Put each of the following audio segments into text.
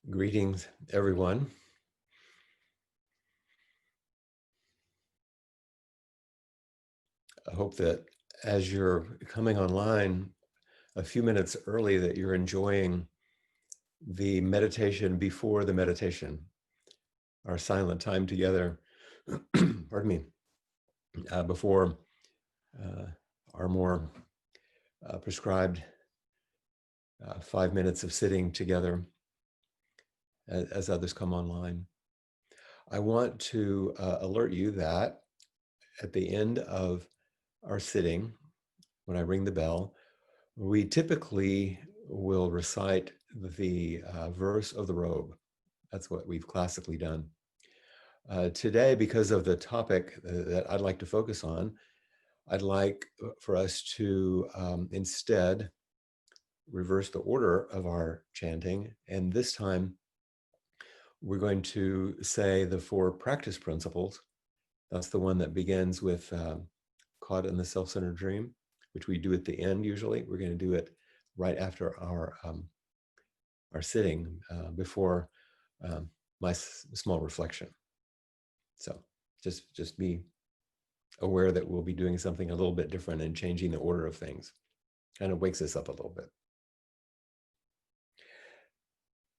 Greetings, everyone. I hope that as you're coming online a few minutes early, that you're enjoying the meditation before the meditation, our silent time together, pardon me, before uh, our more prescribed 5 minutes of sitting together as others come online. I want to alert you that at the end of our sitting, when I ring the bell, we typically will recite the verse of the robe. That's what we've classically done. Today, because of the topic that I'd like to focus on, I'd like for us to instead reverse the order of our chanting. And this time, we're going to say the 4 practice principles. That's the one that begins with caught in the self-centered dream, which we do at the end usually. We're going to do it right after our sitting before my small reflection. So just be aware that we'll be doing something a little bit different and changing the order of things. Kind of wakes us up a little bit.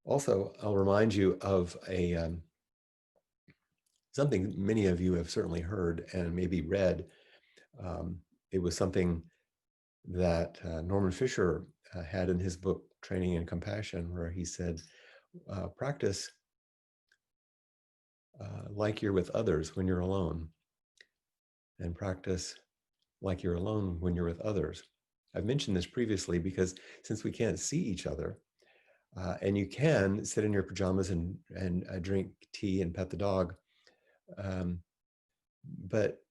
Also, I'll remind you of a something many of you have certainly heard and maybe read. It was something that Norman Fisher had in his book, Training in Compassion, where he said, practice like you're with others when you're alone, and practice like you're alone when you're with others. I've mentioned this previously because since we can't see each other, and you can sit in your pajamas and drink tea and pet the dog, but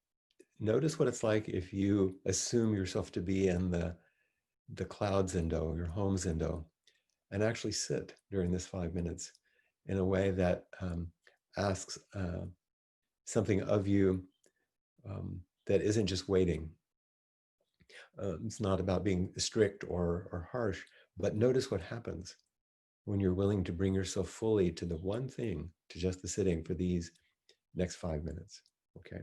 notice what it's like if you assume yourself to be in the cloud zendo, your home zendo, and actually sit during this 5 minutes in a way that asks something of you that isn't just waiting. It's not about being strict or harsh, but notice what happens when you're willing to bring yourself fully to the one thing, to just the sitting for these next 5 minutes. Okay.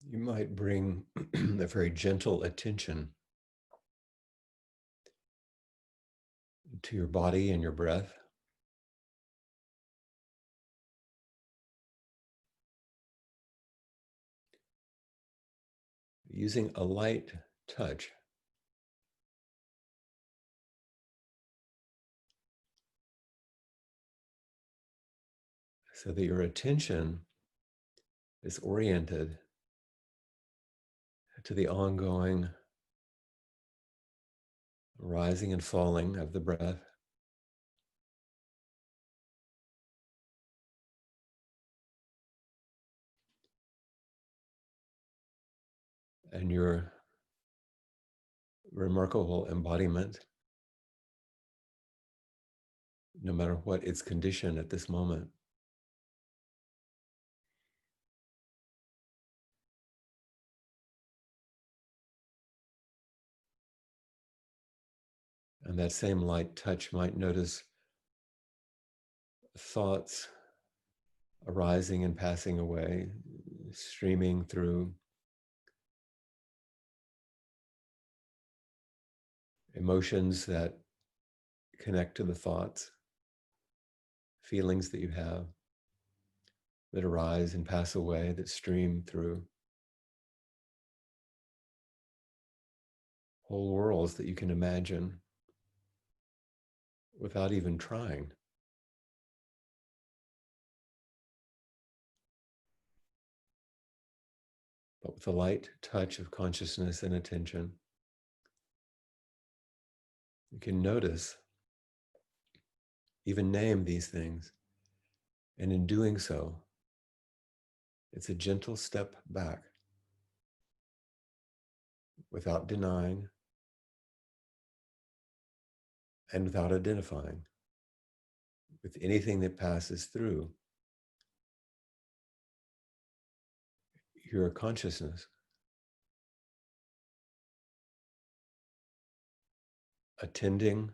You might bring a very gentle attention to your body and your breath. Using a light touch so that your attention is oriented to the ongoing rising and falling of the breath. and your remarkable embodiment, no matter what its condition at this moment. And that same light touch might notice thoughts arising and passing away, streaming through, emotions that connect to the thoughts, feelings that you have that arise and pass away, that stream through, whole worlds that you can imagine without even trying. But with a light touch of consciousness and attention, you can notice, even name these things. And in doing so, it's a gentle step back without denying and without identifying with anything that passes through your consciousness, attending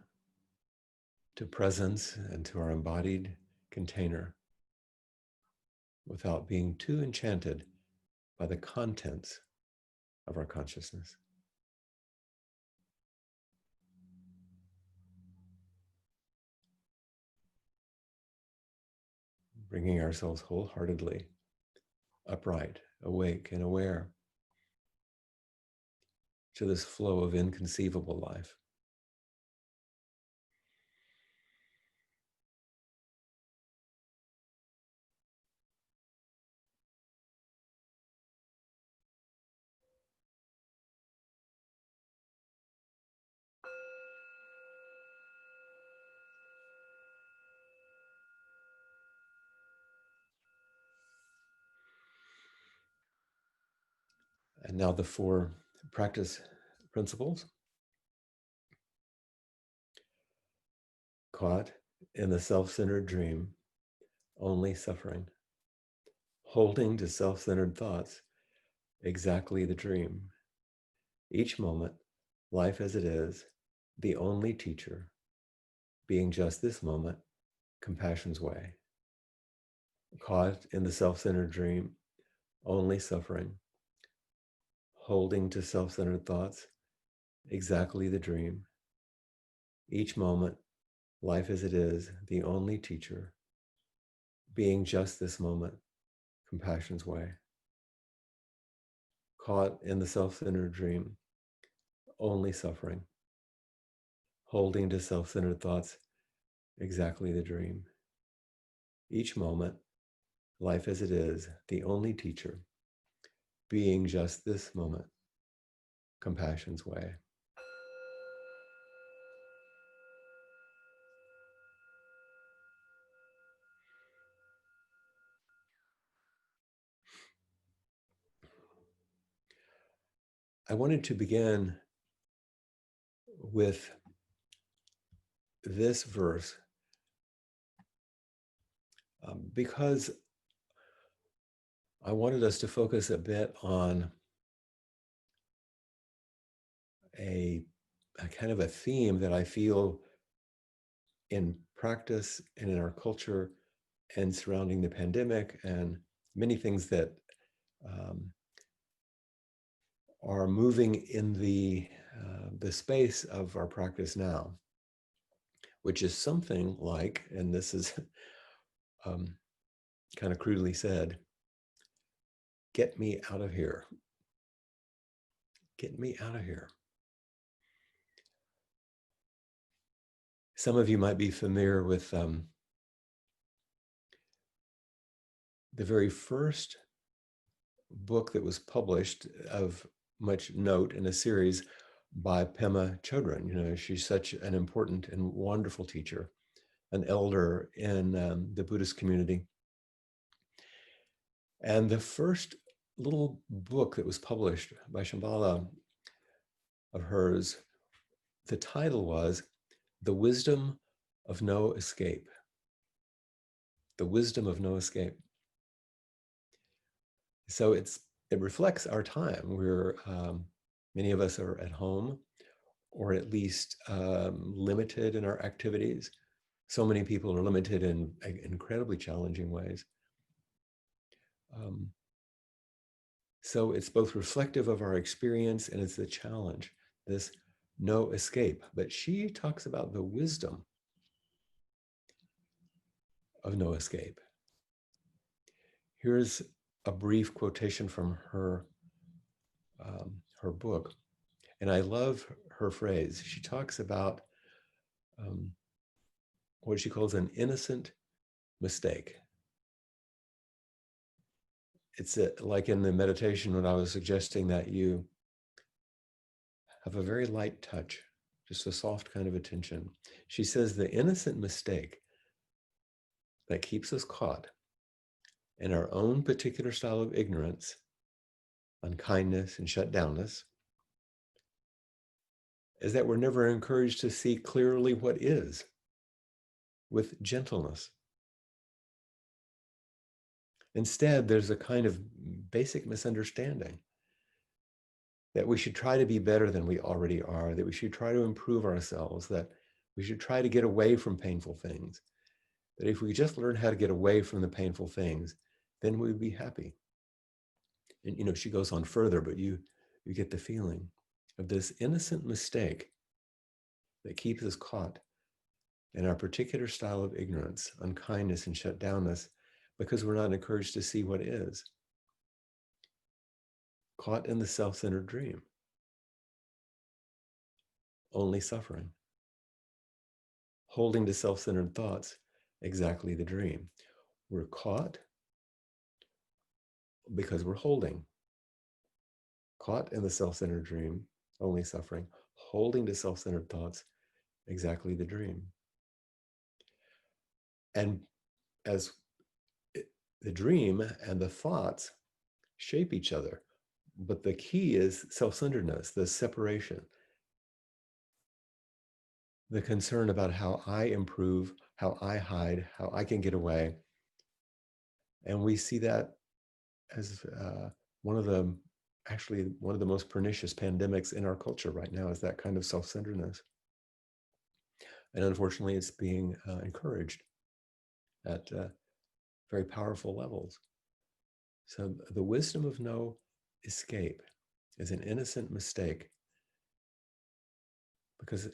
to presence and to our embodied container without being too enchanted by the contents of our consciousness. Bringing ourselves wholeheartedly upright, awake, and aware to this flow of inconceivable life. And now the 4 practice principles. Caught in the self-centered dream, only suffering. Holding to self-centered thoughts, exactly the dream. Each moment, life as it is, the only teacher, being just this moment, compassion's way. Caught in the self-centered dream, only suffering. Holding to self-centered thoughts, exactly the dream. Each moment, life as it is, the only teacher, being just this moment, compassion's way. Caught in the self-centered dream, only suffering. Holding to self-centered thoughts, exactly the dream. Each moment, life as it is, the only teacher, being just this moment, compassion's way. I wanted to begin with this verse because I wanted us to focus a bit on a kind of a theme that I feel in practice and in our culture and surrounding the pandemic and many things that are moving in the space of our practice now, which is something like, and this is kind of crudely said, get me out of here. Get me out of here. Some of you might be familiar with the very first book that was published of much note in a series by Pema Chodron. You know, she's such an important and wonderful teacher, an elder in the Buddhist community. And the first little book that was published by Shambhala of hers. The title was The Wisdom of No Escape. The Wisdom of No Escape. So it reflects our time. Many of us are at home, or at least limited in our activities. So many people are limited in incredibly challenging ways. So it's both reflective of our experience and it's the challenge, this no escape. But she talks about the wisdom of no escape. Here's a brief quotation from her book. And I love her phrase. She talks about what she calls an innocent mistake. It's like in the meditation when I was suggesting that you have a very light touch, just a soft kind of attention. She says the innocent mistake that keeps us caught in our own particular style of ignorance, unkindness, and shutdownness is that we're never encouraged to see clearly what is with gentleness. Instead, there's a kind of basic misunderstanding that we should try to be better than we already are, that we should try to improve ourselves, that we should try to get away from painful things, that if we just learn how to get away from the painful things, then we'd be happy. And she goes on further, but you get the feeling of this innocent mistake that keeps us caught in our particular style of ignorance, unkindness, and shutdownness, because we're not encouraged to see what is. Caught in the self-centered dream. Only suffering. Holding to self-centered thoughts, exactly the dream. We're caught because we're holding. Caught in the self-centered dream, only suffering. Holding to self-centered thoughts, exactly the dream. And as the dream and the thoughts shape each other, but the key is self-centeredness, the separation, the concern about how I improve, how I hide, how I can get away. And we see that as one of the most pernicious pandemics in our culture right now, is that kind of self-centeredness. And unfortunately, it's being encouraged at very powerful levels. So the wisdom of no escape is an innocent mistake,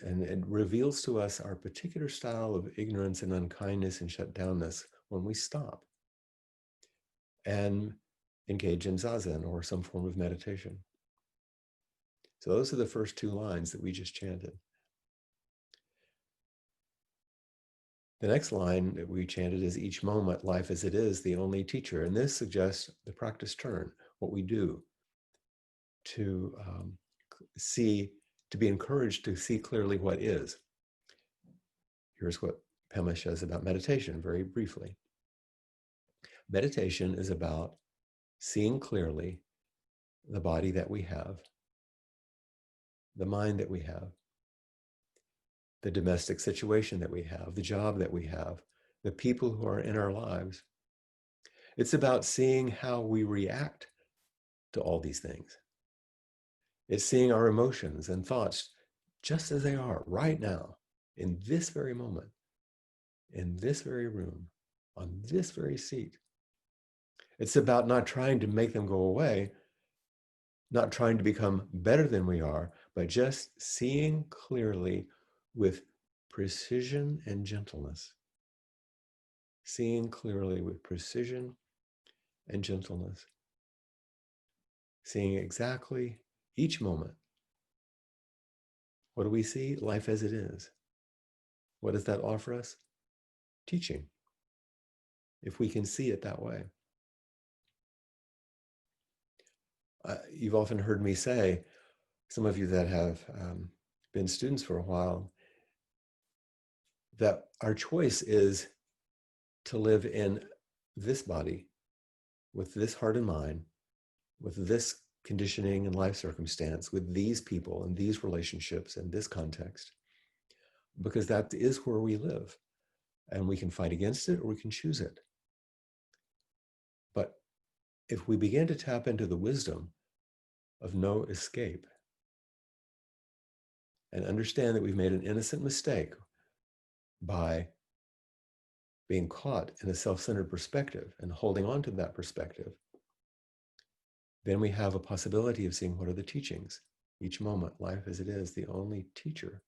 and it reveals to us our particular style of ignorance and unkindness and shutdownness when we stop and engage in zazen or some form of meditation. So those are the first two lines that we just chanted. The next line that we chanted is each moment, life as it is, the only teacher. And this suggests the practice turn, what we do to to be encouraged to see clearly what is. Here's what Pema says about meditation very briefly. Meditation is about seeing clearly the body that we have, the mind that we have, the domestic situation that we have, the job that we have, the people who are in our lives. It's about seeing how we react to all these things. It's seeing our emotions and thoughts just as they are right now, in this very moment, in this very room, on this very seat. It's about not trying to make them go away, not trying to become better than we are, but just seeing clearly with precision and gentleness. Seeing clearly with precision and gentleness. Seeing exactly each moment. What do we see? Life as it is. What does that offer us? Teaching. If we can see it that way. You've often heard me say, some of you that have been students for a while, that our choice is to live in this body with this heart and mind with this conditioning and life circumstance, with these people and these relationships and this context, because that is where we live. And we can fight against it or we can choose it. But if we begin to tap into the wisdom of no escape and understand that we've made an innocent mistake by being caught in a self-centered perspective and holding on to that perspective, then we have a possibility of seeing what are the teachings. Each moment, life as it is, the only teacher.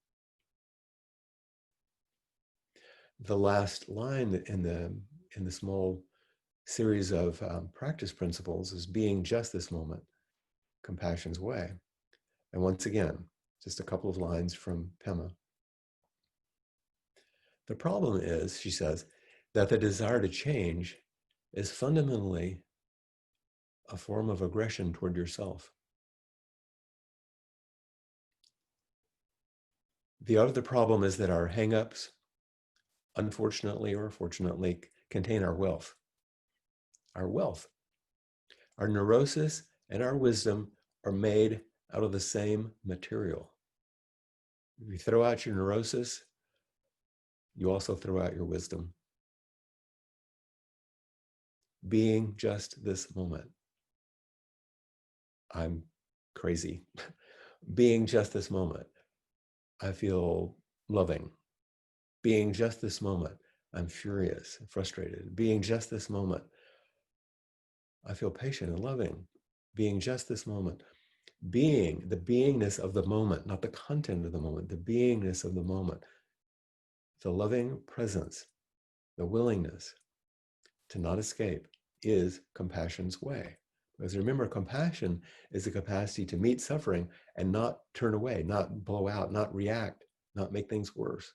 The last line in the small series of practice principles is being just this moment, compassion's way. And once again, just a couple of lines from Pema. The problem is, she says, that the desire to change is fundamentally a form of aggression toward yourself. The other problem is that our hang-ups, unfortunately or fortunately, contain our wealth. Our wealth. Our neurosis and our wisdom are made out of the same material. If you throw out your neurosis, you also throw out your wisdom. Being just this moment. I'm crazy. Being just this moment. I feel loving. Being just this moment. I'm furious, frustrated. Being just this moment. I feel patient and loving. Being just this moment. Being, the beingness of the moment, not the content of the moment, the beingness of the moment. The loving presence, the willingness to not escape is compassion's way. Because remember, compassion is the capacity to meet suffering and not turn away, not blow out, not react, not make things worse.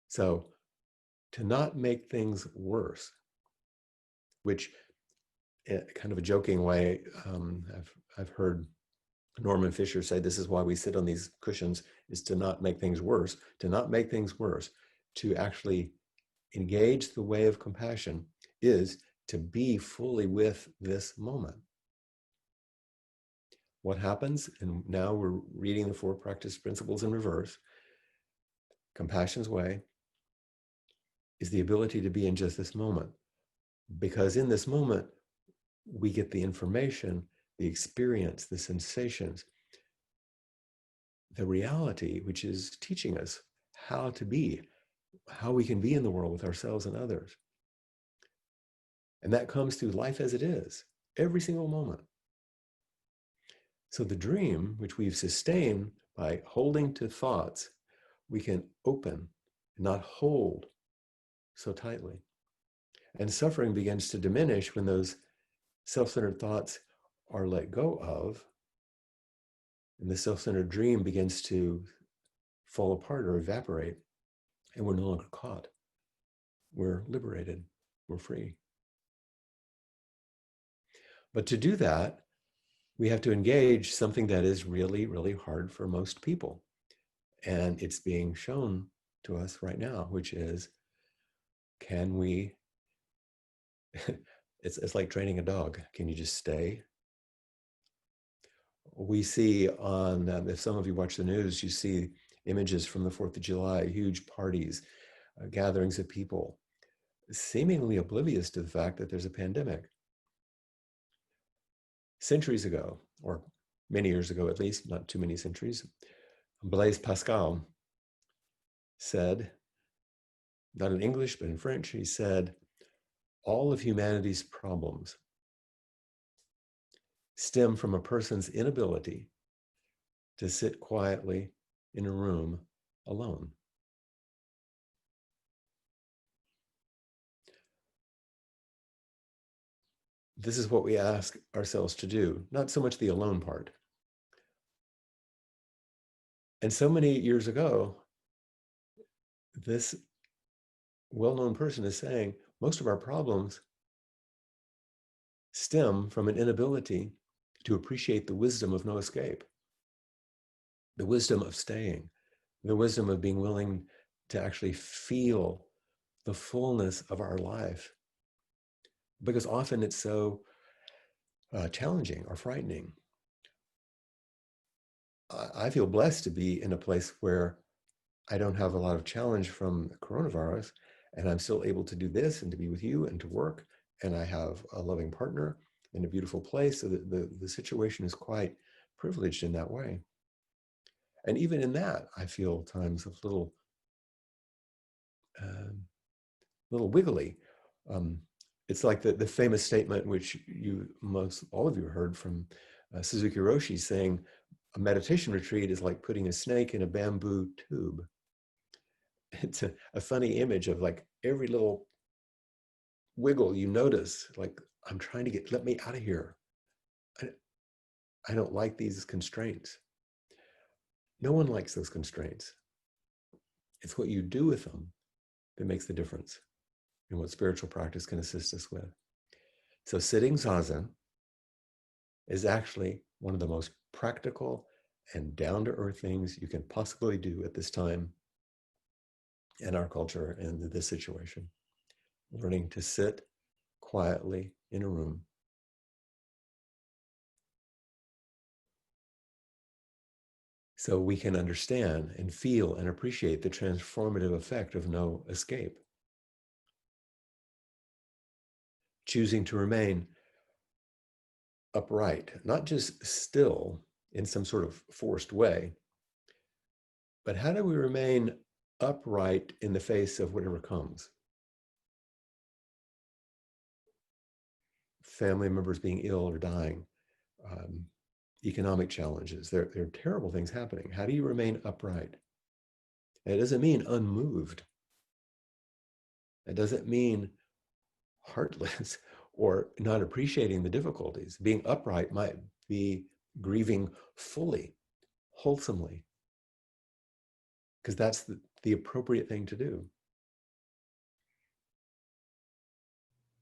So to not make things worse, which kind of a joking way, I've heard Norman Fisher say, this is why we sit on these cushions, is to not make things worse, to not make things worse, to actually engage the way of compassion is to be fully with this moment. What happens, and now we're reading the 4 practice principles in reverse, compassion's way is the ability to be in just this moment. Because in this moment, we get the information, the experience, the sensations, the reality, which is teaching us how to be, how we can be in the world with ourselves and others. And that comes through life as it is, every single moment. So the dream, which we've sustained by holding to thoughts, we can open, not hold so tightly. And suffering begins to diminish when those self-centered thoughts are let go of, and the self-centered dream begins to fall apart or evaporate, and we're no longer caught. We're liberated. We're free. But to do that, we have to engage something that is really, really hard for most people. And it's being shown to us right now, which is, can we, it's like training a dog. Can you just stay? We see on, if some of you watch the news, you see images from the 4th of July, huge parties, gatherings of people, seemingly oblivious to the fact that there's a pandemic. Centuries ago, or many years ago at least, not too many centuries, Blaise Pascal said, not in English, but in French, he said, all of humanity's problems stem from a person's inability to sit quietly in a room alone. This is what we ask ourselves to do, not so much the alone part. And so many years ago, this well-known person is saying, most of our problems stem from an inability to appreciate the wisdom of no escape, the wisdom of staying, the wisdom of being willing to actually feel the fullness of our life. Because often it's so challenging or frightening. I feel blessed to be in a place where I don't have a lot of challenge from coronavirus, and I'm still able to do this and to be with you and to work. And I have a loving partner in a beautiful place. So the situation is quite privileged in that way. And even in that, I feel times of um, little wiggly. Um, it's like the famous statement, which you most all of you heard from Suzuki Roshi, saying a meditation retreat is like putting a snake in a bamboo tube. It's a funny image of like every little wiggle you notice, like I'm trying to let me out of here. I, I don't like these constraints. No one likes those constraints. It's what you do with them that makes the difference and what spiritual practice can assist us with. So sitting zazen is actually one of the most practical and down-to-earth things you can possibly do at this time in our culture and this situation. Learning to sit quietly in a room so we can understand and feel and appreciate the transformative effect of no escape. Choosing to remain upright, not just still in some sort of forced way, but how do we remain upright in the face of whatever comes? Family members being ill or dying, um, economic challenges. There are terrible things happening. How do you remain upright? And it doesn't mean unmoved. It doesn't mean heartless or not appreciating the difficulties. Being upright might be grieving fully, wholesomely, because that's the appropriate thing to do.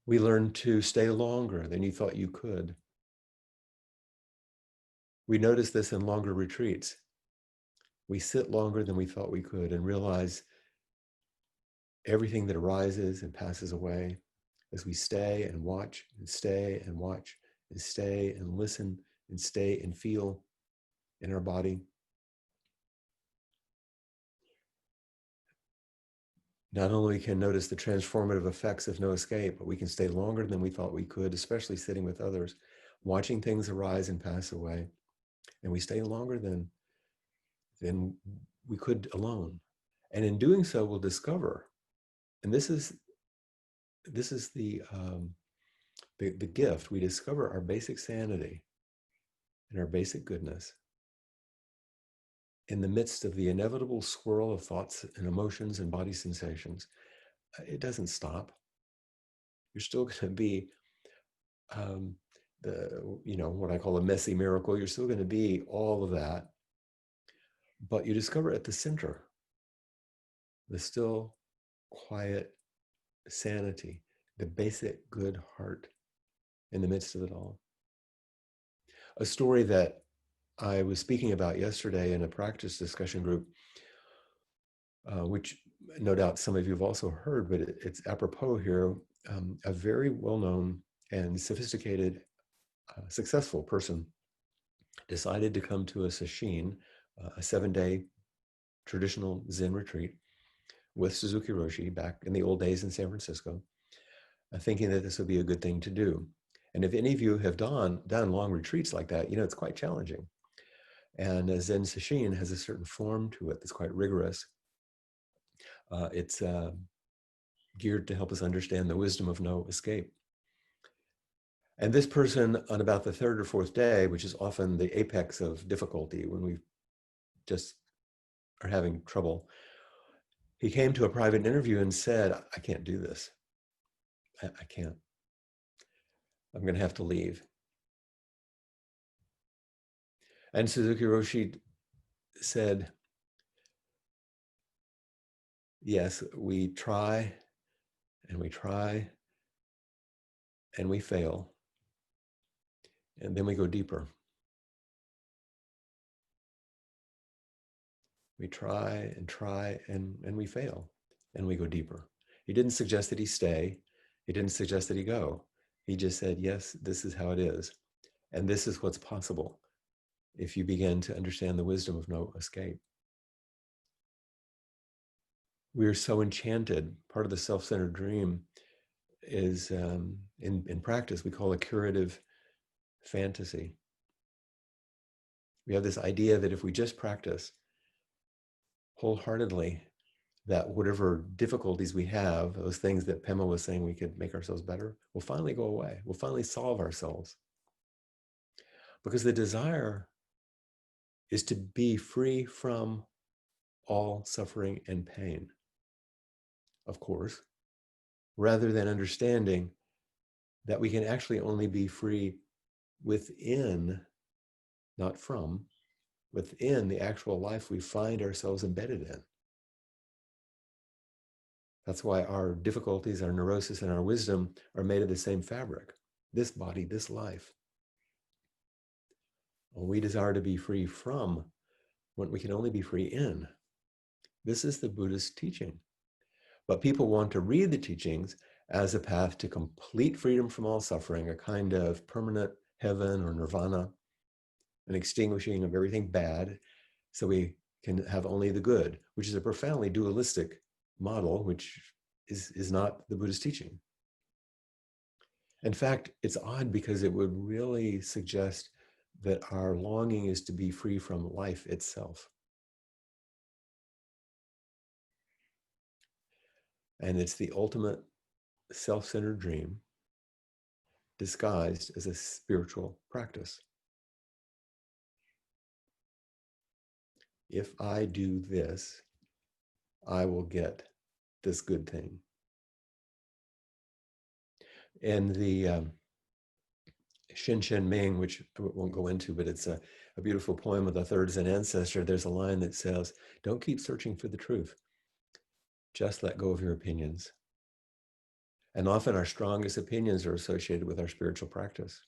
We learn to stay longer than you thought you could. We notice this in longer retreats. We sit longer than we thought we could and realize everything that arises and passes away as we stay and watch and stay and watch and stay and listen and stay and feel in our body. Not only can notice the transformative effects of no escape, but we can stay longer than we thought we could, especially sitting with others, watching things arise and pass away. And we stay longer than we could alone. And in doing so, we'll discover, and this is the gift, we discover our basic sanity and our basic goodness in the midst of the inevitable swirl of thoughts and emotions and body sensations. It doesn't stop. You're still going to be what I call a messy miracle. You're still going to be all of that, but you discover at the center the still, quiet sanity, the basic good heart in the midst of it all. A story that I was speaking about yesterday in a practice discussion group, which no doubt some of you have also heard, but it's apropos here. A very well-known and sophisticated, successful person decided to come to a sesshin, a 7-day traditional Zen retreat with Suzuki Roshi back in the old days in San Francisco, thinking that this would be a good thing to do. And if any of you have done long retreats like that, it's quite challenging. And a Zen sesshin has a certain form to it that's quite rigorous. It's geared to help us understand the wisdom of no escape. And this person, on about the third or fourth day, which is often the apex of difficulty when we just are having trouble, he came to a private interview and said, I can't do this. I can't. I'm going to have to leave. And Suzuki Roshi said, yes, we try and we try and we fail. And then we go deeper. We try and we fail and we go deeper. He didn't suggest that he stay. He didn't suggest that he go. He just said, yes, this is how it is. And this is what's possible if you begin to understand the wisdom of no escape. We are so enchanted. Part of the self-centered dream is, in practice, we call a curative fantasy. We have this idea that if we just practice wholeheartedly, that whatever difficulties we have, those things that Pema was saying we could make ourselves better, will finally go away. We'll finally solve ourselves. Because the desire is to be free from all suffering and pain, of course, rather than understanding that we can actually only be free within, not from, within the actual life we find ourselves embedded in. That's why our difficulties, our neurosis, and our wisdom are made of the same fabric, this body, this life. Well, we desire to be free from what we can only be free in. This is the Buddhist teaching. But people want to read the teachings as a path to complete freedom from all suffering, a kind of permanent heaven or nirvana, an extinguishing of everything bad, so we can have only the good, which is a profoundly dualistic model, which is not the Buddhist teaching. In fact, it's odd because it would really suggest that our longing is to be free from life itself. And it's the ultimate self-centered dream disguised as a spiritual practice. If I do this, I will get this good thing. And the Shin Shin Ming, which I won't go into, but it's a beautiful poem of the third Zen ancestor. There's a line that says, don't keep searching for the truth. Just let go of your opinions. And often our strongest opinions are associated with our spiritual practice,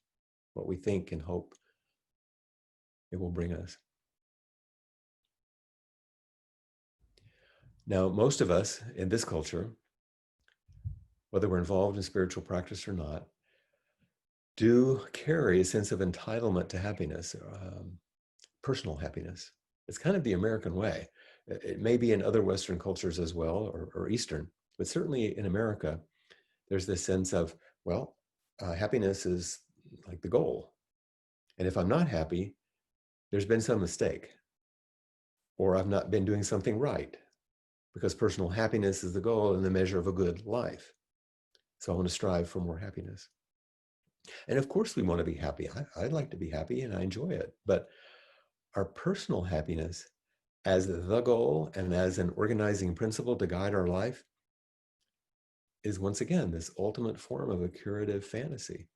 what we think and hope it will bring us. Now, most of us in this culture, whether we're involved in spiritual practice or not, do carry a sense of entitlement to happiness, personal happiness. It's kind of the American way. It may be in other Western cultures as well, or Eastern, but certainly in America, there's this sense of, well, happiness is like the goal. And if I'm not happy, there's been some mistake, or I've not been doing something right, because personal happiness is the goal and the measure of a good life. So I want to strive for more happiness. And of course we want to be happy. I'd like to be happy and I enjoy it. But our personal happiness as the goal and as an organizing principle to guide our life is, once again, this ultimate form of a curative fantasy,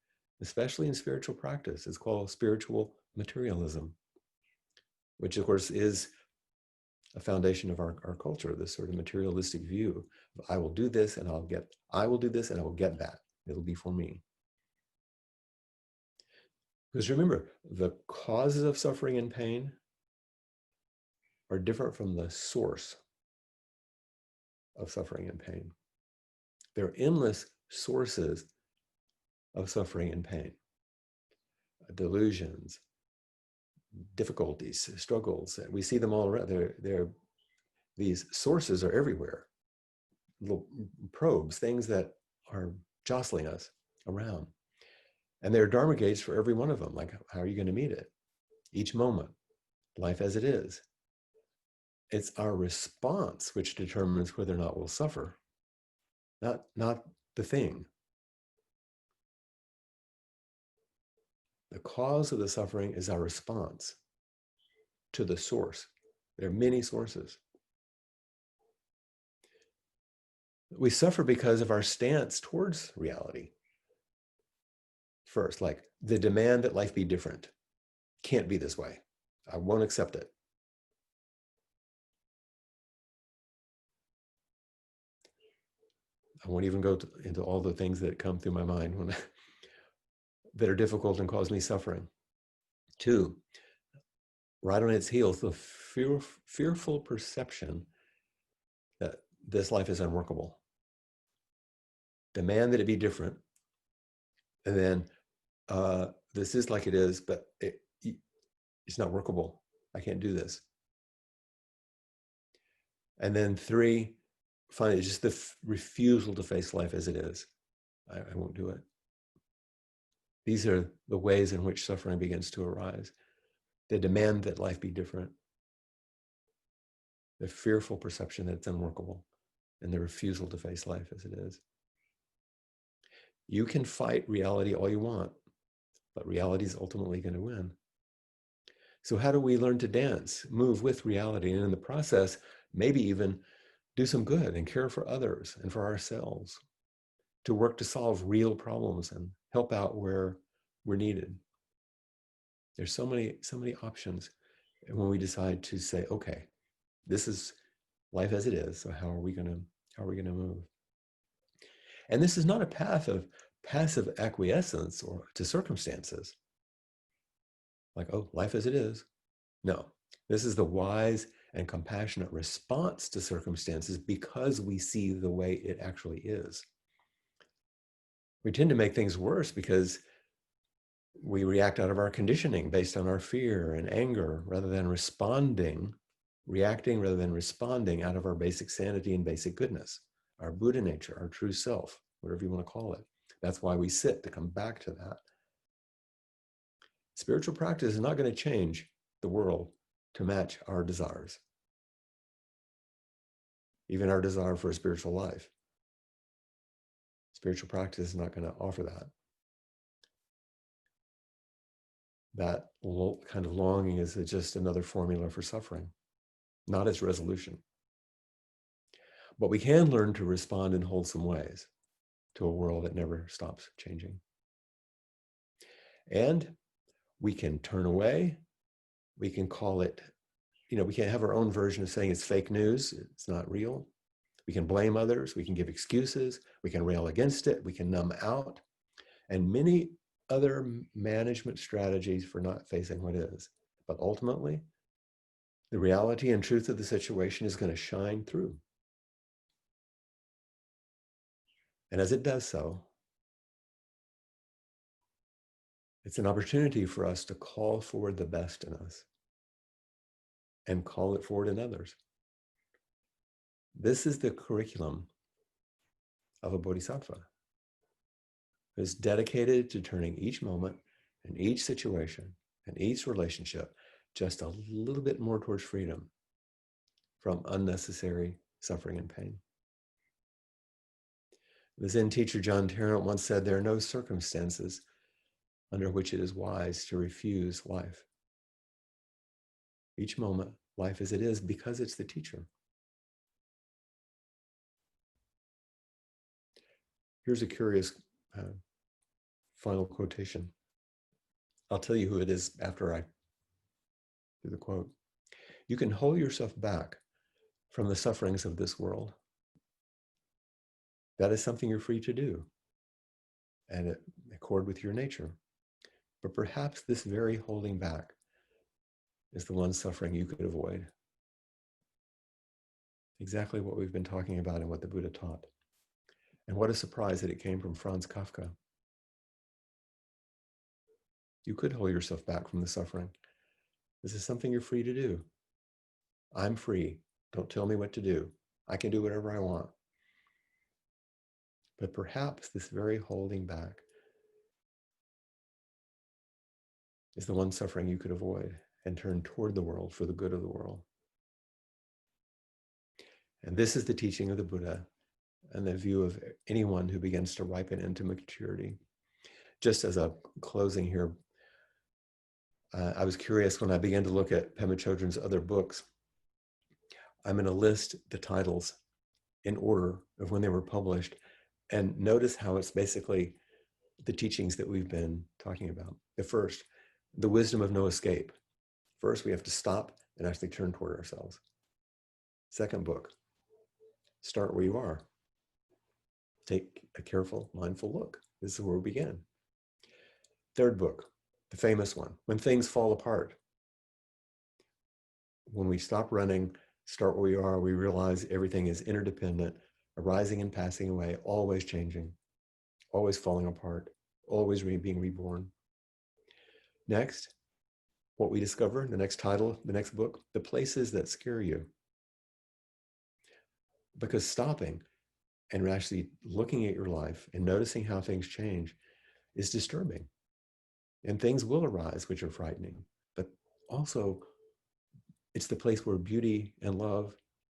especially in spiritual practice. It's called spiritual materialism, which of course is a foundation of our culture, this sort of materialistic view of, I will do this and I will do this and I will get that. It'll be for me. Because remember, the causes of suffering and pain are different from the source of suffering and pain. There are endless sources of suffering and pain, delusions, difficulties, struggles. We see them all around. These sources are everywhere. Little probes, things that are jostling us around. And there are Dharma gates for every one of them. Like, how are you going to meet it? Each moment, life as it is. It's our response which determines whether or not we'll suffer, not the thing. The cause of the suffering is our response to the source. There are many sources. We suffer because of our stance towards reality. First, like the demand that life be different. Can't be this way. I won't accept it. I won't even go into all the things that come through my mind that are difficult and cause me suffering. Two, right on its heels, the fearful perception that this life is unworkable. Demand that it be different. And then this is like it is, but it's not workable. I can't do this. And then 3, finally, just the refusal to face life as it is. I won't do it. These are the ways in which suffering begins to arise. The demand that life be different, the fearful perception that it's unworkable, and the refusal to face life as it is. You can fight reality all you want, but reality is ultimately going to win. So how do we learn to dance, move with reality, and in the process, maybe even do some good and care for others and for ourselves, to work to solve real problems and help out where we're needed? There's so many options. And when we decide to say, okay, this is life as it is, so how are we going to move? And this is not a path of passive acquiescence or to circumstances. Like, oh, life as it is. No, this is the wise and compassionate response to circumstances because we see the way it actually is. We tend to make things worse because we react out of our conditioning based on our fear and anger rather than reacting rather than responding out of our basic sanity and basic goodness, our Buddha nature, our true self, whatever you want to call it. That's why we sit, to come back to that. Spiritual practice is not going to change the world to match our desires, even our desire for a spiritual life. Spiritual practice is not going to offer that. That kind of longing is just another formula for suffering, not its resolution. But we can learn to respond in wholesome ways to a world that never stops changing. And we can turn away. We can call it, we can have our own version of saying it's fake news. It's not real. We can blame others. We can give excuses. We can rail against it. We can numb out. And many other management strategies for not facing what is. But ultimately, the reality and truth of the situation is going to shine through. And as it does so, it's an opportunity for us to call forward the best in us and call it forward in others. This is the curriculum of a bodhisattva. It's dedicated to turning each moment and each situation and each relationship just a little bit more towards freedom from unnecessary suffering and pain. The Zen teacher John Tarrant once said, there are no circumstances under which it is wise to refuse life. Each moment, life as it is, because it's the teacher. Here's a curious final quotation. I'll tell you who it is after I do the quote. You can hold yourself back from the sufferings of this world. That is something you're free to do, and in accord with your nature. But perhaps this very holding back is the one suffering you could avoid. Exactly what we've been talking about and what the Buddha taught. And what a surprise that it came from Franz Kafka. You could hold yourself back from the suffering. This is something you're free to do. I'm free. Don't tell me what to do. I can do whatever I want. But perhaps this very holding back is the one suffering you could avoid and turn toward the world for the good of the world. And this is the teaching of the Buddha and the view of anyone who begins to ripen into maturity. Just as a closing here, I was curious when I began to look at Pema Chodron's other books. I'm going to list the titles in order of when they were published, and notice how it's basically the teachings that we've been talking about. The first, the wisdom of no escape. First, we have to stop and actually turn toward ourselves. Second book, start where you are. Take a careful, mindful look. This is where we begin. Third book, the famous one, when things fall apart. When we stop running, start where we are, we realize everything is interdependent, arising and passing away, always changing, always falling apart, always being reborn. Next, what we discover, the next title, the next book, the places that scare you. Because stopping and actually looking at your life and noticing how things change is disturbing. And things will arise which are frightening. But also, it's the place where beauty and love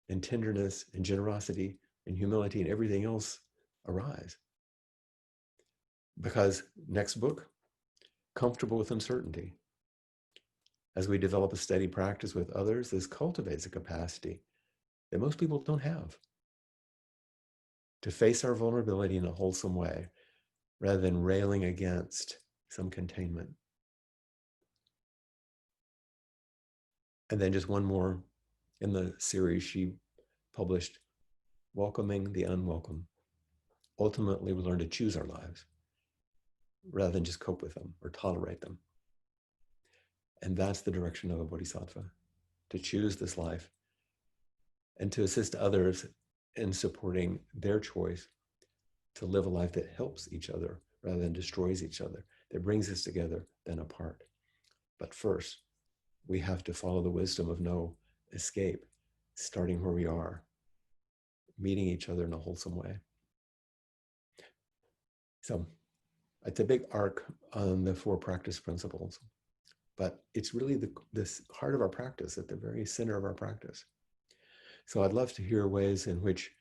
and tenderness and generosity and humility and everything else arise. Because next book, comfortable with uncertainty. As we develop a steady practice with others, this cultivates a capacity that most people don't have to face our vulnerability in a wholesome way rather than railing against some containment. And then just one more in the series, she published Welcoming the Unwelcome. Ultimately, we learn to choose our lives rather than just cope with them or tolerate them. And that's the direction of a bodhisattva, to choose this life and to assist others in supporting their choice to live a life that helps each other rather than destroys each other, that brings us together than apart. But first, we have to follow the wisdom of no escape, starting where we are, meeting each other in a wholesome way. So it's a big arc on the 4 practice principles, but it's really this heart of our practice, at the very center of our practice. So I'd love to hear ways in which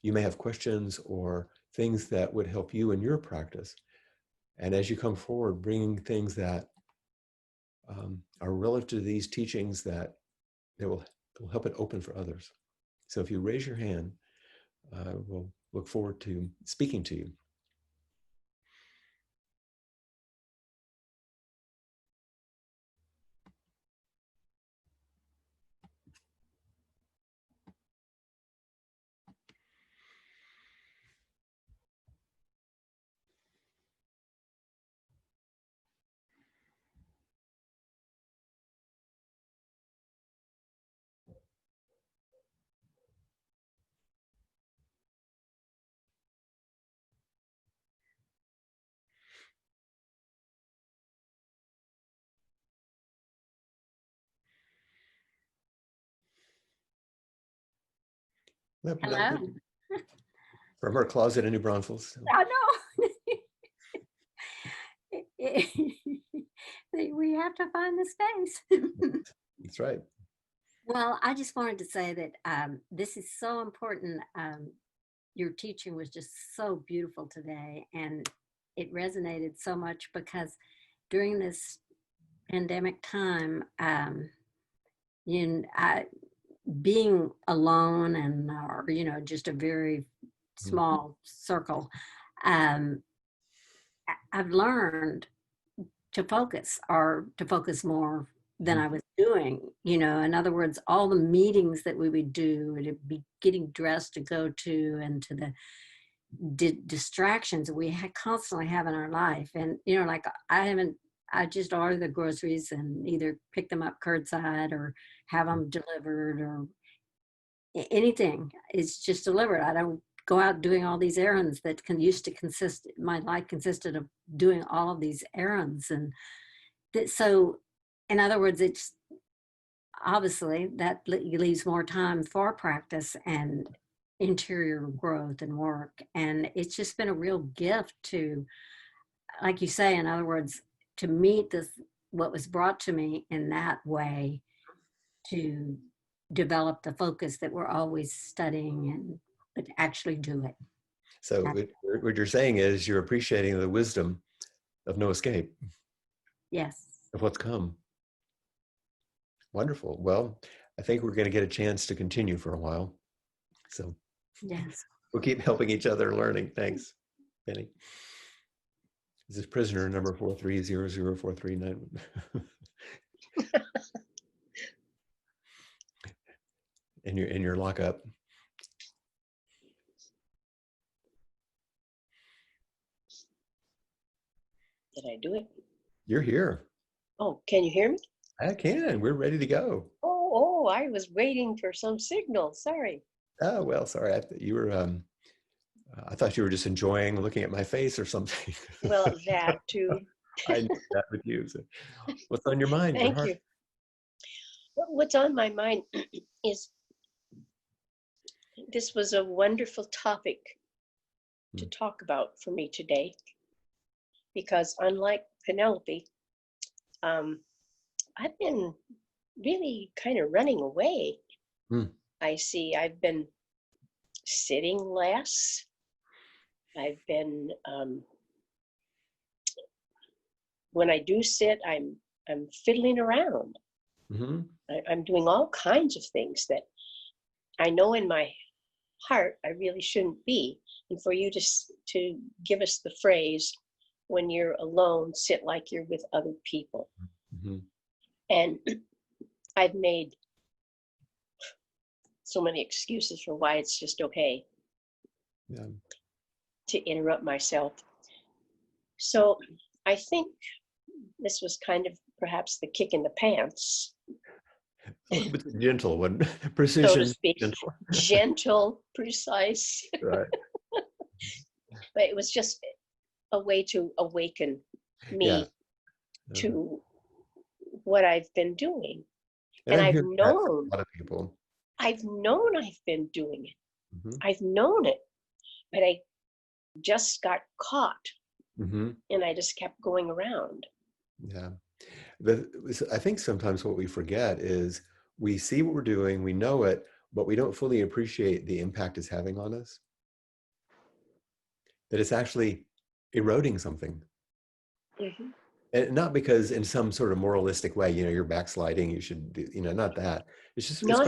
you may have questions or things that would help you in your practice. And as you come forward, bringing things that are relative to these teachings that will help it open for others. So if you raise your hand, we'll look forward to speaking to you. Hello. From her closet in New Braunfels. I know. We have to find the space. That's right. Well, I just wanted to say that this is so important. Your teaching was just so beautiful today, and it resonated so much because during this pandemic time, being alone and, or, just a very small circle, I've learned to focus more than I was doing. In other words, all the meetings that we would do, to be getting dressed to go to, and to the distractions that we constantly have in our life. And, like I just order the groceries and either pick them up curbside or have them delivered, or anything. It's just delivered. I don't go out doing all these errands that my life consisted of doing all of these errands. And so, in other words, it's obviously that leaves more time for practice and interior growth and work. And it's just been a real gift to, like you say, in other words, to meet what was brought to me in that way, to develop the focus that we're always studying, but actually do it. So what you're saying is you're appreciating the wisdom of no escape. Yes. Of what's come. Wonderful. Well, I think we're going to get a chance to continue for a while. So yes, we'll keep helping each other learning. Thanks, Penny. This is prisoner number 4300439. in your lockup. Did I do it? You're here. Oh, can you hear me? I can. We're ready to go. Oh, I was waiting for some signal. Sorry. Oh, well, sorry. I thought you were just enjoying looking at my face or something. Well, that too. I know that with you. So what's on your mind, your Thank heart? you. What's on my mind is this was a wonderful topic to Mm. talk about for me today, because unlike Penelope, um, I've been really kind of running away. Mm. I see I've been sitting less. I've been, when I do sit, I'm fiddling around. Mm-hmm. I'm doing all kinds of things that I know in my heart I really shouldn't be. And for you to give us the phrase, when you're alone, sit like you're with other people. Mm-hmm. And I've made so many excuses for why it's just okay Yeah. to interrupt myself. So I think this was kind of perhaps the kick in the pants, Oh, but it's gentle one. so to Precision, speak, gentle. gentle, precise, Right. but it was just a way to awaken Yeah. me Uh-huh. to what I've been doing. And And I'm I've hearing that from known, a lot of people. I've known I've been doing it. Mm-hmm. I've known it, but I just got caught Mm-hmm. and I just kept going around. Yeah. I think sometimes what we forget is we see what we're doing, we know it, but we don't fully appreciate the impact it's having on us. That it's actually eroding something. Mm-hmm. And not because in some sort of moralistic way, you're backsliding, you should do, not that. It's just, No,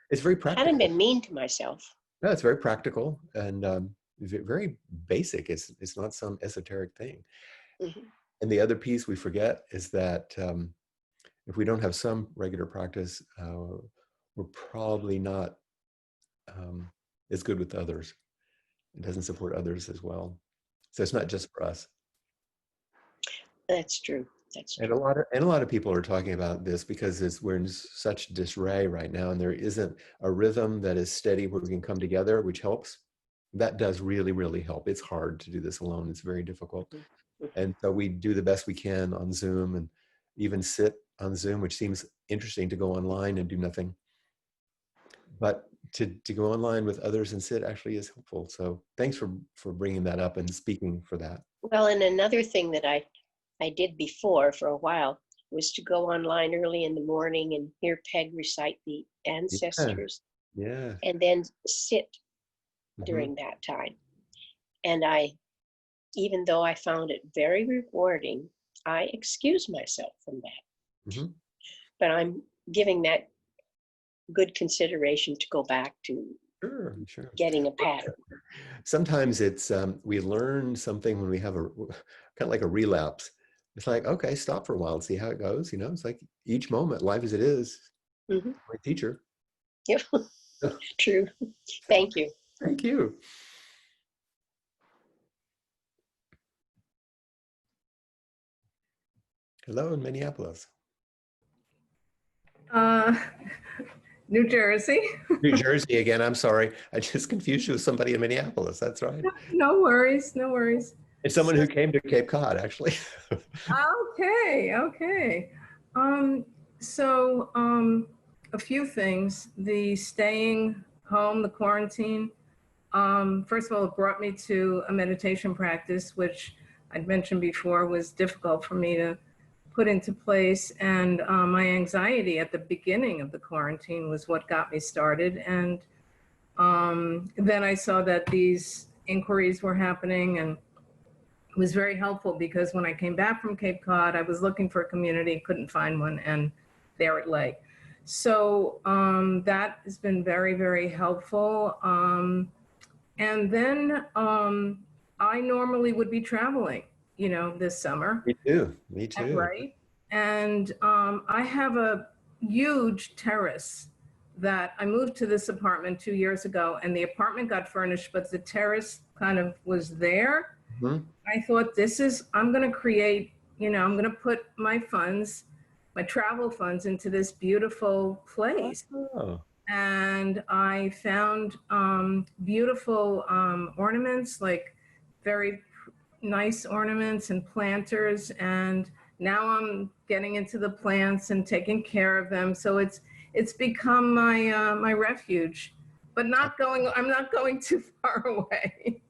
it's very I hadn't practical. been mean to myself. No, it's very practical and very basic. It's not some esoteric thing. Mm-hmm. And the other piece we forget is that if we don't have some regular practice, we're probably not as good with others. It doesn't support others as well. So it's not just for us. That's true. That's And true. a lot of people are talking about this because we're in such disarray right now, and there isn't a rhythm that is steady where we can come together, which helps. That does really, really help. It's hard to do this alone. It's very difficult. Mm-hmm. And so we do the best we can on Zoom and even sit on Zoom, which seems interesting to go online and do nothing. But to go online with others and sit actually is helpful. So thanks for bringing that up and speaking for that. Well, and another thing that I did before for a while was to go online early in the morning and hear Peg recite the Yeah. ancestors Yeah. and then sit Mm-hmm. during that time. And even though I found it very rewarding, I excused myself from that. Mm-hmm. But I'm giving that good consideration to go back to Sure, sure. getting a pattern. Sometimes it's we learn something when we have a kind of like a relapse. It's like, okay, stop for a while and see how it goes. It's like each moment, life as it is, Mm-hmm. my teacher. Yep, true. Thank you. Thank you. Hello in Minneapolis. Uh, New Jersey. New Jersey again. I'm sorry. I just confused you with somebody in Minneapolis. That's right. No worries, no worries. It's someone who came to Cape Cod, actually. Okay, okay. Um, so a few things. The staying home, the quarantine. First of all, it brought me to a meditation practice, which I'd mentioned before was difficult for me to put into place. And my anxiety at the beginning of the quarantine was what got me started. And then I saw that these inquiries were happening, and it was very helpful because when I came back from Cape Cod, I was looking for a community, couldn't find one, and there it lay. So that has been very, very helpful. And then I normally would be traveling, this summer. Me too. Me too. Right. And I have a huge terrace that I moved to this apartment 2 years ago, and the apartment got furnished, but the terrace kind of was there. Mhm. I thought, I'm going to create, I'm going to put my funds, my travel funds into this beautiful place. Oh, And I found beautiful ornaments, like very nice ornaments and planters, and now I'm getting into the plants and taking care of them. So it's become my refuge, but I'm not going too far away.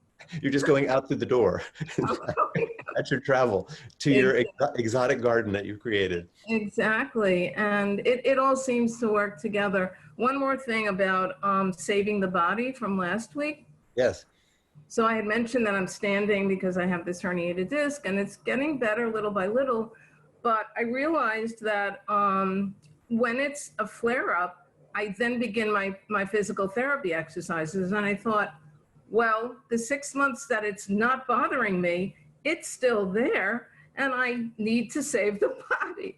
You're just going out through the door. I'm going That's your travel to your exotic garden that you've created. Exactly. And it all seems to work together. One more thing about saving the body from last week. Yes. So I had mentioned that I'm standing because I have this herniated disc, and it's getting better little by little. But I realized that when it's a flare up, I then begin my physical therapy exercises. And I thought, well, the 6 months that it's not bothering me, it's still there, and I need to save the body.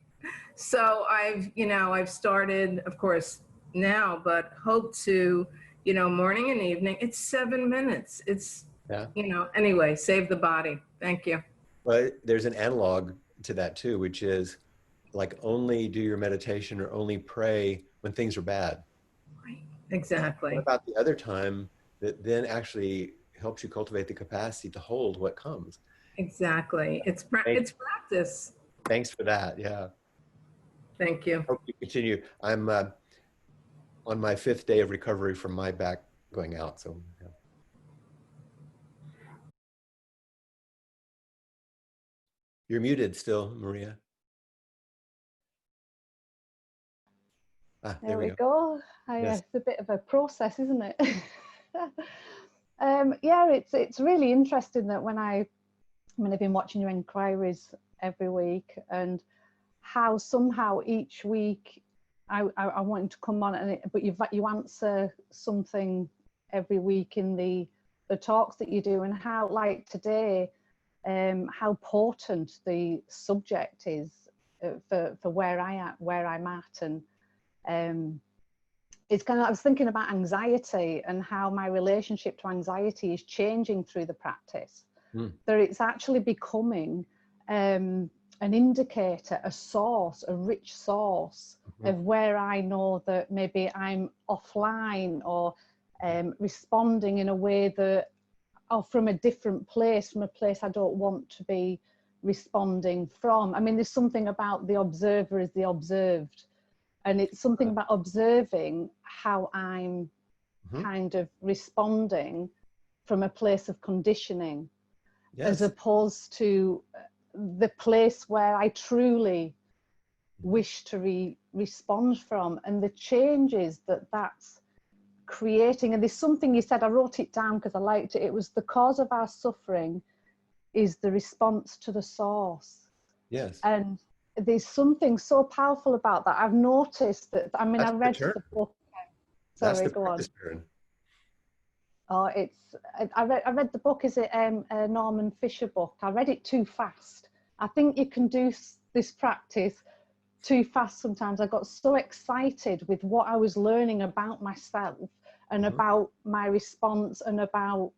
So I've started, of course, now, but hope to, morning and evening. It's 7 minutes. It's, Yeah. Anyway, save the body. Thank you. But there's an analog to that too, which is like only do your meditation or only pray when things are bad. Right. Exactly. What about the other time that then actually helps you cultivate the capacity to hold what comes? Exactly. It's practice. Thanks for that. Yeah. Thank you. Hope you continue. I'm on my 5th day of recovery from my back going out. So yeah. You're muted still, Maria. There we go. Yes. It's a bit of a process, isn't it? Yeah, it's really interesting that I've been watching your inquiries every week, and how somehow each week I want to come on, but you answer something every week in the talks that you do, and how, like today, how potent the subject is for where I'm at, and it's kind of, I was thinking about anxiety and how my relationship to anxiety is changing through the practice. That it's actually becoming an indicator, a source, a rich source of where I know that maybe I'm offline or responding in a way that, or from a different place, from a place I don't want to be responding from. I mean, there's something about the observer is the observed. And it's something about observing how I'm kind of responding from a place of conditioning, as opposed to the place where I truly wish to respond from, and the changes that's creating. And there's something you said, I wrote it down because I liked it. It was the cause of our suffering is the response to the source. Yes. And there's something so powerful about that. I've noticed that. I mean, I read the book. Sorry, go on. Oh, I read the book. Is it a Norman Fisher book? I read it too fast. I think you can do this practice too fast sometimes. I got so excited with what I was learning about myself and about my response and about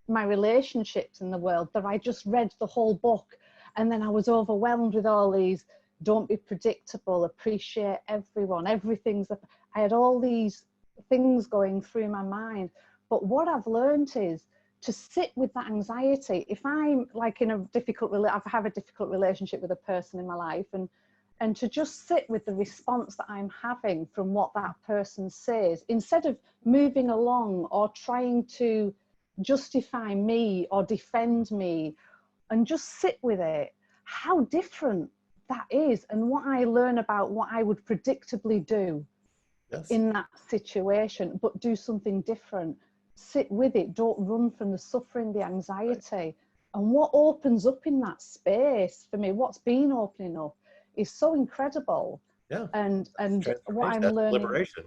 my relationships in the world that I just read the whole book. And then I was overwhelmed with all these, don't be predictable, appreciate everyone, everything's, I had all these things going through my mind. But what I've learned is to sit with that anxiety. If I'm like in a I have a difficult relationship with a person in my life, and to just sit with the response that I'm having from what that person says, instead of moving along or trying to justify me or defend me, and just sit with it, how different that is, and what I learn about what I would predictably do in that situation, but do something different. Sit with it, don't run from the suffering, the anxiety. And what opens up in that space for me, what's been opening up, is so incredible. And what I'm learning, liberation.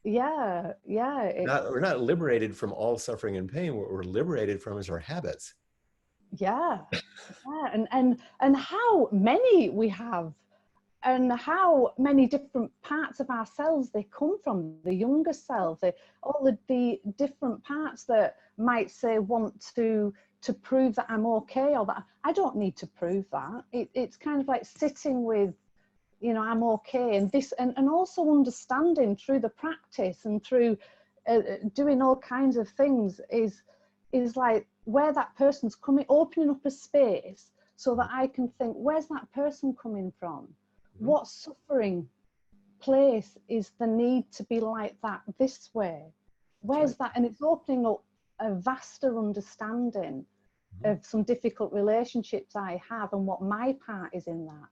We're not liberated from all suffering and pain. What we're liberated from is our habits. And how many we have, and how many different parts of ourselves they come from, the younger self, all the different parts that might say want to prove that I'm okay, or that I don't need to prove that. It's kind of like sitting with, I'm okay, and this, and also understanding through the practice and through doing all kinds of things is like where that person's coming, opening up a space so that I can think, where's that person coming from? What suffering place is the need to be like that this way? Where's that? And it's opening up a vaster understanding of some difficult relationships I have, and what my part is in that,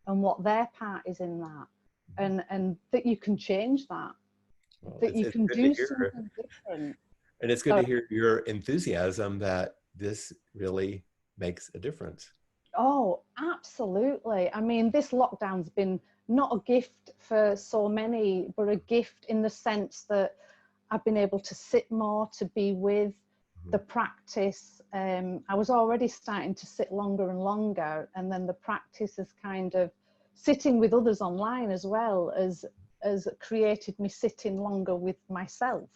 and what their part is in that, and that you can change that, Well, that you it's can good to do hear. something different. And it's good So, to hear your enthusiasm that this really makes a difference. oh, absolutely. I mean, this lockdown's been not a gift for so many, but a gift in the sense that I've been able to sit more, to be with the practice. I was already starting to sit longer and longer, and then the practice is kind of sitting with others online as well as created me sitting longer with myself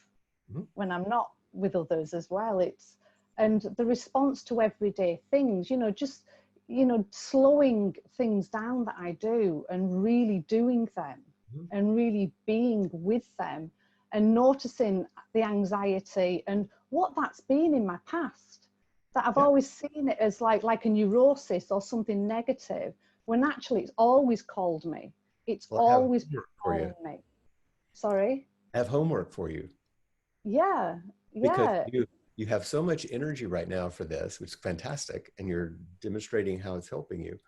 when I'm not with others as well. And the response to everyday things, just slowing things down that I do and really doing them and really being with them and noticing the anxiety and what that's been in my past, that I've always seen it as like a neurosis or something negative, when actually it's always called me. It's always calling me. Sorry? I have homework for you. Yeah, Because yeah. you have so much energy right now for this, which is fantastic, and you're demonstrating how it's helping you.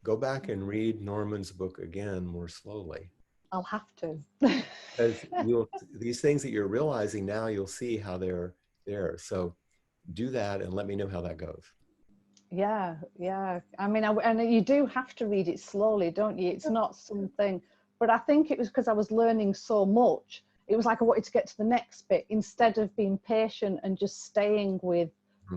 Go back and read Norman's book again more slowly. I'll have to. Because these things that you're realizing now, you'll see how they're there. So do that and let me know how that goes. Yeah. I mean, and you do have to read it slowly, don't you? It's not something, but I think it was because I was learning so much. It was like I wanted to get to the next bit instead of being patient and just staying with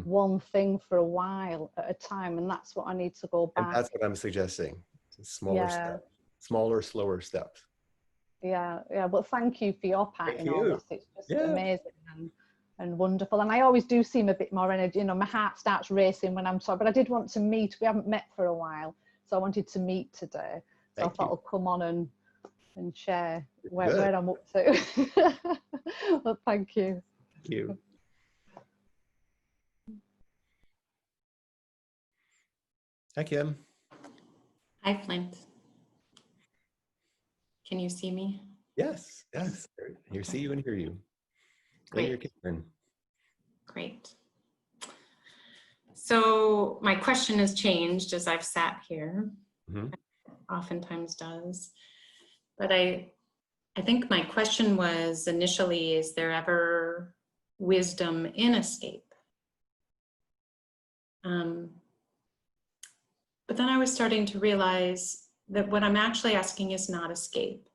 one thing for a while at a time. And that's what I need to go back. And that's what I'm suggesting. Smaller steps, smaller, slower steps. Yeah. Well, thank you for your part in all this. It's just amazing and wonderful. And I always do seem a bit more energy. My heart starts racing when I'm sorry, but I did want to meet. We haven't met for a while, so I wanted to meet today. So I thought I'll come on and share where I'm up to. Well, thank you. Thank you. Hi, Kim. Hi, Flint. Can you see me? Yes. You see you and hear you. Great. And your Karen. Great. So my question has changed as I've sat here. Oftentimes does. But I think my question was initially, is there ever wisdom in escape? But then I was starting to realize that what I'm actually asking is not escape.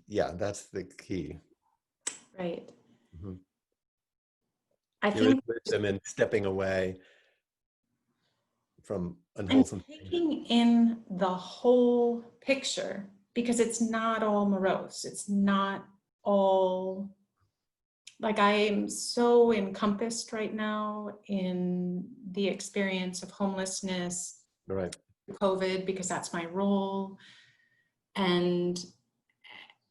Yeah, that's the key. Right. I think wisdom in stepping away from unwholesome. I'm taking in the whole picture, because it's not all morose. It's not all, like, I am so encompassed right now in the experience of homelessness, right, COVID, because that's my role, and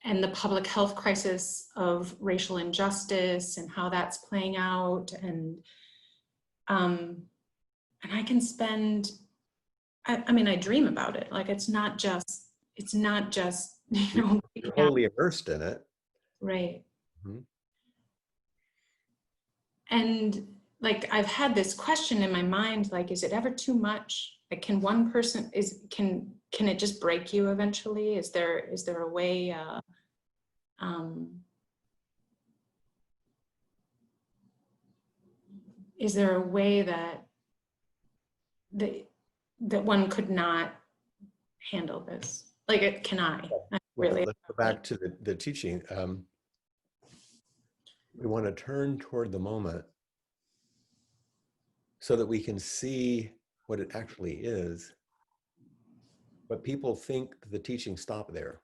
the public health crisis of racial injustice and how that's playing out. And I can spend, I mean, I dream about it. Like, it's not just, you're wholly immersed in it. Right. And like, I've had this question in my mind, like, is it ever too much? Like, can one person, can it just break you eventually? Is there a way, is there a way that one could not handle this? Like, can I? Really? Let's go back to the teaching. We want to turn toward the moment so that we can see what it actually is. But people think the teachings stop there,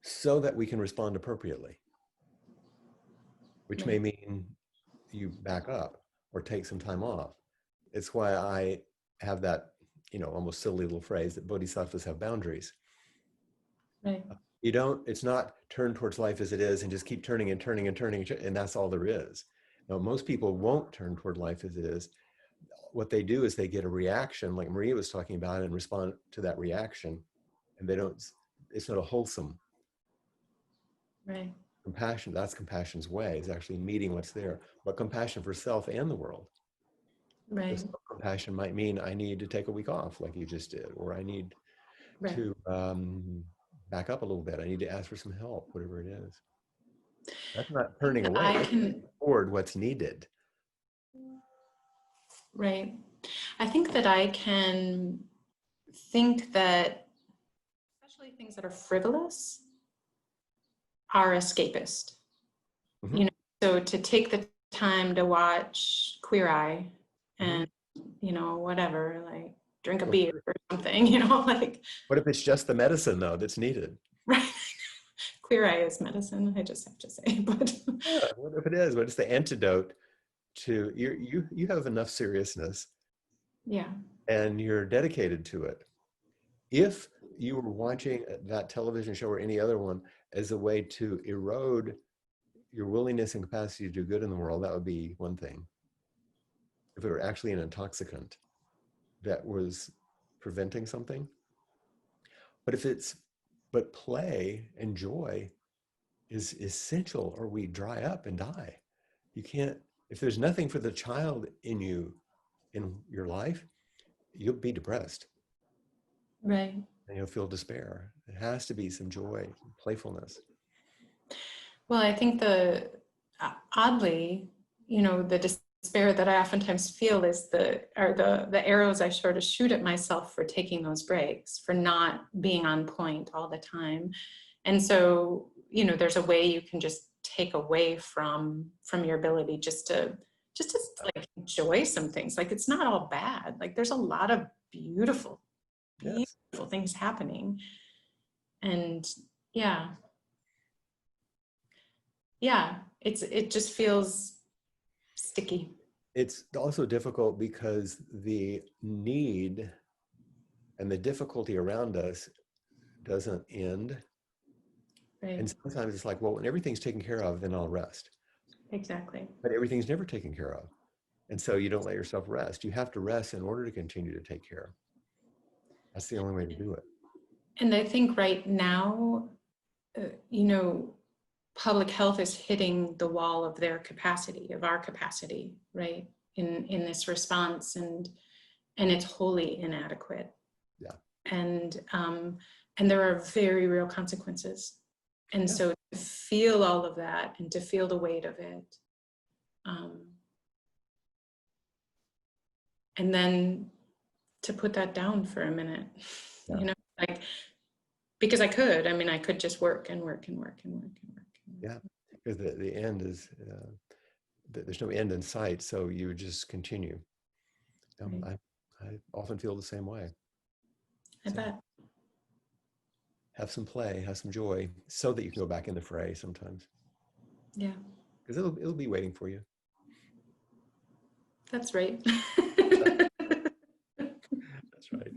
so that we can respond appropriately, which may mean you back up or take some time off. It's why I have that, almost silly little phrase that bodhisattvas have boundaries. Right. It's not turn towards life as it is and just keep turning and turning and turning, and that's all there is. Now, most people won't turn toward life as it is. What they do is they get a reaction, like Maria was talking about, and respond to that reaction, and they don't, it's not a wholesome Right. compassion. That's compassion's way, is actually meeting what's there, but compassion for self and the world. Right. So compassion might mean I need to take a week off like you just did, or I need Right. to back up a little bit. I need to ask for some help, whatever it is. That's not turning away. I That's can, toward what's needed. right. I think that I can think that, especially things that are frivolous, are escapist. Mhm. You know, so to take the time to watch Queer Eye and, you know, whatever, like drink a Well, beer or something, you know, like, what if it's just the medicine though that's needed? right. Queer Eye is medicine, I just have to say, but Yeah, what if it is? What is the antidote to you have enough seriousness yeah, and you're dedicated to it. If you were watching that television show or any other one as a way to erode your willingness and capacity to do good in the world, that would be one thing. If it were actually an intoxicant that was preventing something. But if it's, but play and joy is essential or we dry up and die. You can't, if there's nothing for the child in you, in your life, you'll be depressed right. and you'll feel despair. It has to be some joy, playfulness. Well, I think oddly, you know, the despair that I oftentimes feel is the arrows I sort of shoot at myself for taking those breaks, for not being on point all the time. And so, you know, there's a way you can just take away from your ability just to like enjoy some things. Like it's not all bad. Like there's a lot of beautiful Yes. things happening. And yeah, it just feels sticky. It's also difficult because the need and the difficulty around us doesn't end. Right. And sometimes it's like, well, when everything's taken care of, then I'll rest. Exactly. But everything's never taken care of. And so you don't let yourself rest. You have to rest in order to continue to take care. That's the only way to do it. And I think right now, you know, public health is hitting the wall of their capacity, of our capacity, right? In this response, and it's wholly inadequate. Yeah. And there are very real consequences. And Yeah. so to feel all of that and to feel the weight of it, and then to put that down for a minute, Yeah. you know, like, because I could just work and work and work and work and work. Yeah, because the end is, there's no end in sight, so you just continue. Right. I often feel the same way. I So bet. have some play, have some joy, so that you can go back in the fray sometimes. Yeah, Because it'll be waiting for you. that's right. That's right.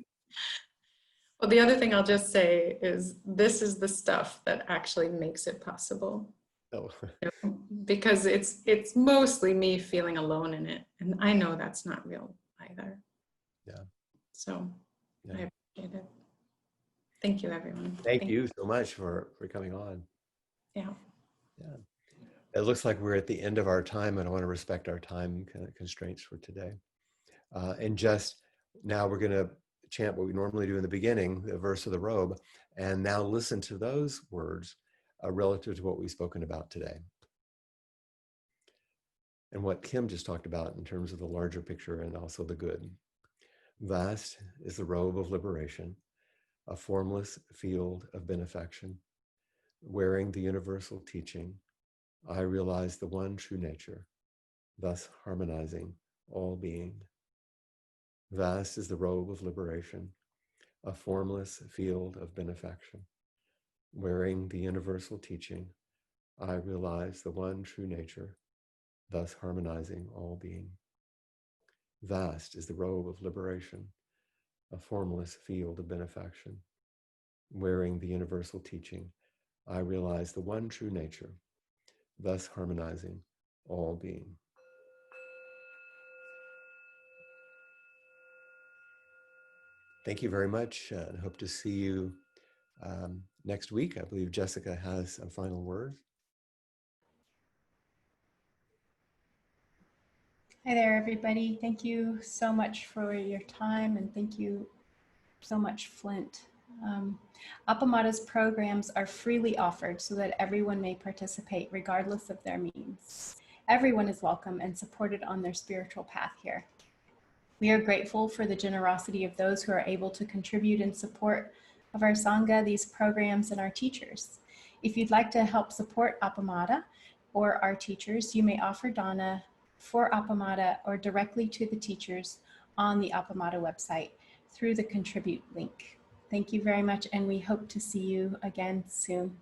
Well, the other thing I'll just say is this is the stuff that actually makes it possible. Oh, Because it's mostly me feeling alone in it. And I know that's not real either. yeah. So Yeah. I appreciate it. Thank you, everyone. Thank you so much for coming on. Yeah. Yeah. It looks like we're at the end of our time, and I want to respect our time constraints for today. And just now we're going to chant what we normally do in the beginning, the verse of the robe, and now listen to those words relative to what we've spoken about today. And what Kim just talked about in terms of the larger picture and also the good. Vast is the robe of liberation, a formless field of benefaction. Wearing the universal teaching, I realize the one true nature, thus harmonizing all being. Vast is the robe of liberation, a formless field of benefaction. Wearing the universal teaching, I realize the one true nature, thus harmonizing all being. Vast is the robe of liberation, a formless field of benefaction. Wearing the universal teaching, I realize the one true nature, thus harmonizing all being. thank you very much. And hope to see you next week. I believe Jessica has a final word. Hi there, everybody. Thank you so much for your time, and thank you so much, Flint. Appamada's programs are freely offered so that everyone may participate regardless of their means. Everyone is welcome and supported on their spiritual path here. We are grateful for the generosity of those who are able to contribute in support of our Sangha, these programs, and our teachers. If you'd like to help support Appamada or our teachers, you may offer Dana for Appamada or directly to the teachers on the Appamada website through the contribute link. Thank you very much, and we hope to see you again soon.